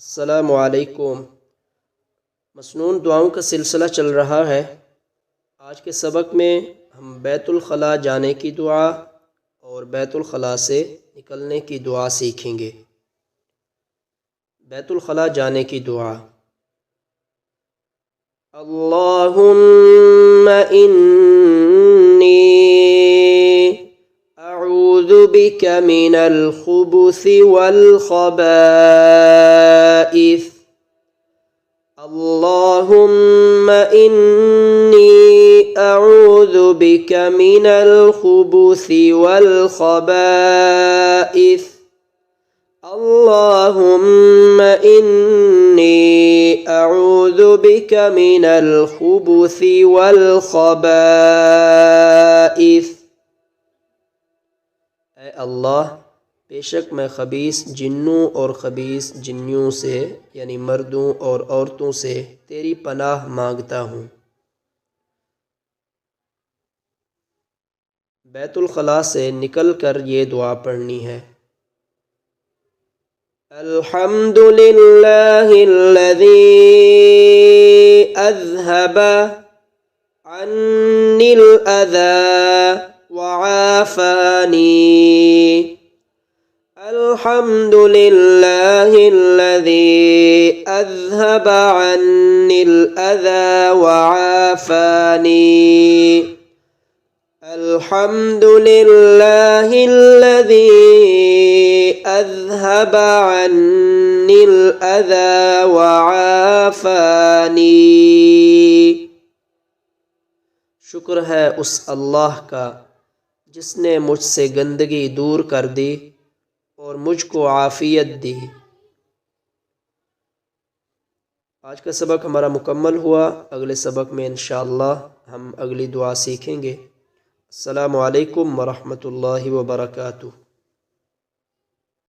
अस्सलामु अलैकुम। मसनून दुआओं का सिलसिला चल रहा है। आज के सबक में हम बैतुल खला जाने की दुआ और बैतुल खला से निकलने की दुआ सीखेंगे। बैतुल खला जाने की दुआ। अल्लाहुम्मा इन्नी अऊज़ु बिका मिनल खुबुसि वल खबाइस। अल्लाहुम्मा इन्नी अऊज़ु बिका मिनल खुबुसि वल खबाइस। अल्लाहुम्मा इन्नी अऊज़ु बिका मिनल खुबुसि वल खबाइस। ऐ अल्लाह, बेशक मैं ख़बीस जिन्नों और ख़बीस जिन्नियों से यानी मर्दों और औरतों से तेरी पनाह मांगता हूँ। बैतुल खला से निकल कर ये दुआ पढ़नी है। अल्हम्दुलिल्लाहिल्लज़ी अज़हबा अन्निल अज़ा वआफ़ानी। अल्हम्दुलिल्लाहिल्लज़ी अज़हबा अन्निल अज़ा वआफ़ानी। अल्हम्दुलिल्लाहिल्लज़ी अज़हबा अन्निल अज़ा वआफ़ानी। शुक्र है उस अल्लाह का जिसने मुझसे गंदगी दूर कर दी और मुझको आफ़ियत दी। आज का सबक हमारा मुकम्मल हुआ। अगले सबक में इंशाअल्लाह हम अगली दुआ सीखेंगे। अस्सलामु अलैकुम व रहमतुल्लाहि व बरकातुहू।